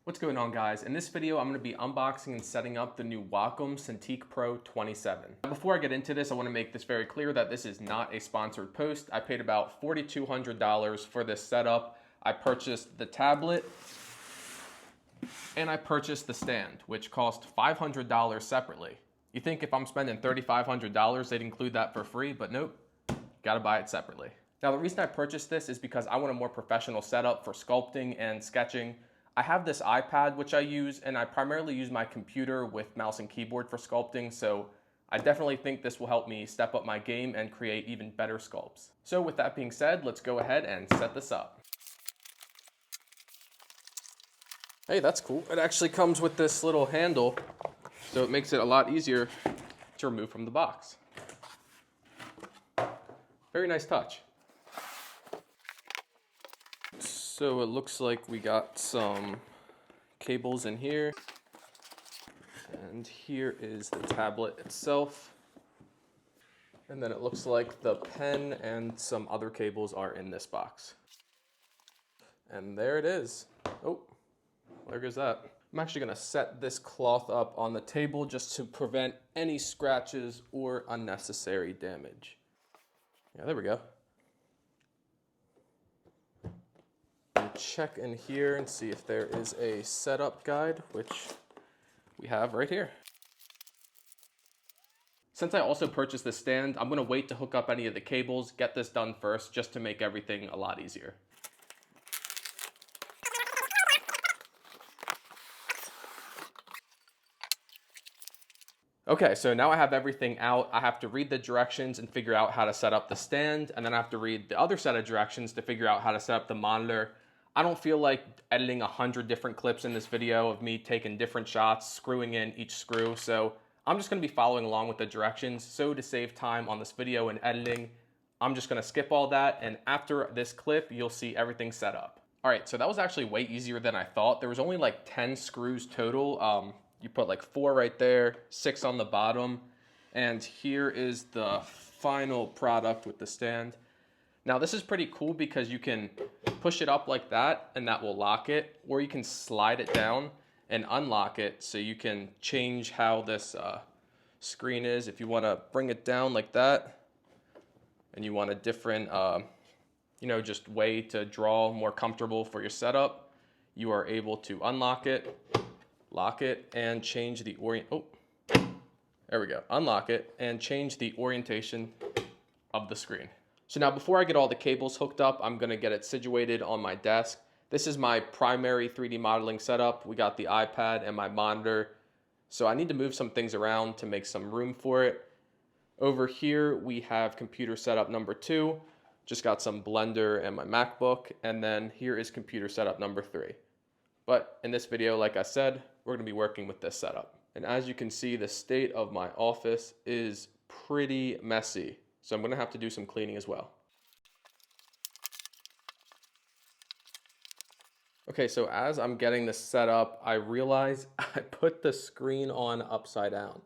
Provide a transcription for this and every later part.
What's going on, guys? In this video, I'm going to be unboxing and setting up the new Wacom Cintiq Pro 27. Before I get into this, I want to make this very clear that this is not a sponsored post. I paid about $4,200 for this setup. I purchased the tablet and I purchased the stand, which cost $500 separately. You think if I'm spending $3,500, they'd include that for free, but nope, gotta buy it separately. Now, the reason I purchased this is because I want a more professional setup for sculpting and sketching. I have this iPad which I use, and I primarily use my computer with mouse and keyboard for sculpting, so I definitely think this will help me step up my game and create even better sculpts. So with that being said, let's go ahead and set this up. Hey, that's cool. It actually comes with this little handle, so it makes it a lot easier to remove from the box. Very nice touch. So it looks like we got some cables in here, and here is the tablet itself. And then it looks like the pen and some other cables are in this box. And there it is. Oh, there goes that. I'm actually gonna set this cloth up on the table just to prevent any scratches or unnecessary damage. Yeah, there we go. Check in here and see if there is a setup guide, which we have right here. Since I also purchased this stand, I'm going to wait to hook up any of the cables, get this done first, just to make everything a lot easier. Okay, so now I have everything out. I have to read the directions and figure out how to set up the stand, and then I have to read the other set of directions to figure out how to set up the monitor. I don't feel like editing 100 different clips in this video of me taking different shots, screwing in each screw, so I'm just gonna be following along with the directions. So to save time on this video and editing, I'm just gonna skip all that, and after this clip, you'll see everything set up. All right, so that was actually way easier than I thought. There was only like 10 screws total. You put like 4 right there, 6 on the bottom, and here is the final product with the stand. Now this is pretty cool because you can push it up like that and that will lock it, or you can slide it down and unlock it, so you can change how this screen is. If you want to bring it down like that and you want a different just way to draw, more comfortable for your setup, you are able to unlock it, lock it, and change the there we go. Unlock it and change the orientation of the screen. So now before I get all the cables hooked up, I'm gonna get it situated on my desk. This is my primary 3D modeling setup. We got the iPad and my monitor. So I need to move some things around to make some room for it. Over here, we have computer setup number 2. Just got some Blender and my MacBook. And then here is computer setup number 3. But in this video, like I said, we're gonna be working with this setup. And as you can see, the state of my office is pretty messy. So I'm gonna have to do some cleaning as well. Okay, so as I'm getting this set up, I realize I put the screen on upside down.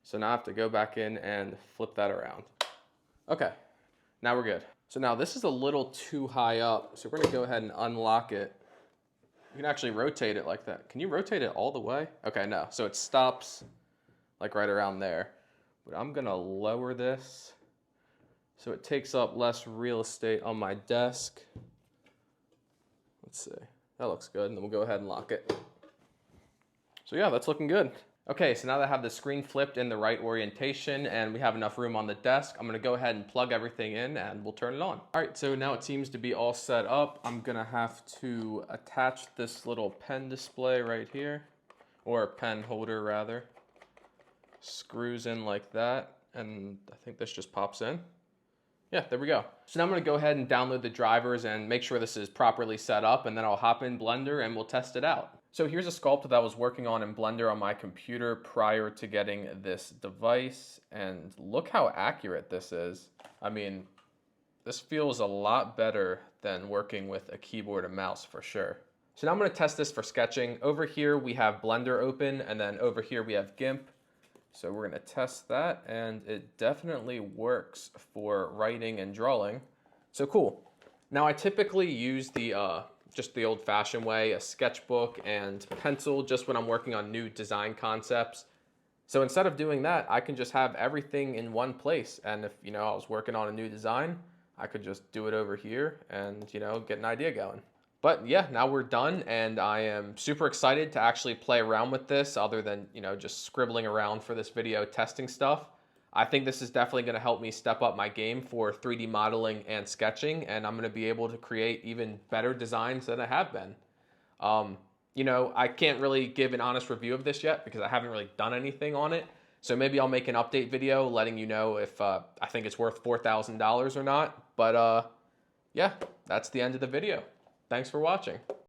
So now I have to go back in and flip that around. Okay, now we're good. So now this is a little too high up, so we're gonna go ahead and unlock it. You can actually rotate it like that. Can you rotate it all the way? Okay, no, so it stops like right around there. But I'm gonna lower this so it takes up less real estate on my desk. Let's see, that looks good, and then we'll go ahead and lock it. So yeah, that's looking good. Okay, so now that I have the screen flipped in the right orientation and we have enough room on the desk, I'm gonna go ahead and plug everything in and we'll turn it on. All right, so now it seems to be all set up. I'm gonna have to attach this little pen display right here, or pen holder rather. Screws in like that, and I think this just pops in. Yeah, there we go. So now I'm gonna go ahead and download the drivers and make sure this is properly set up, and then I'll hop in Blender and we'll test it out. So here's a sculpt that I was working on in Blender on my computer prior to getting this device, and look how accurate this is. I mean, this feels a lot better than working with a keyboard and mouse for sure. So now I'm gonna test this for sketching. Over here we have Blender open, and then over here we have GIMP. So we're gonna test that, and it definitely works for writing and drawing. So cool. Now I typically use the just the old-fashioned way, a sketchbook and pencil, just when I'm working on new design concepts. So instead of doing that, I can just have everything in one place. And if, you know, I was working on a new design, I could just do it over here and, you know, get an idea going. But yeah, now we're done, and I am super excited to actually play around with this other than, you know, just scribbling around for this video testing stuff. I think this is definitely going to help me step up my game for 3D modeling and sketching, and I'm going to be able to create even better designs than I have been. You know, I can't really give an honest review of this yet because I haven't really done anything on it. So maybe I'll make an update video letting you know if I think it's worth $4,000 or not. But yeah, that's the end of the video. Thanks for watching.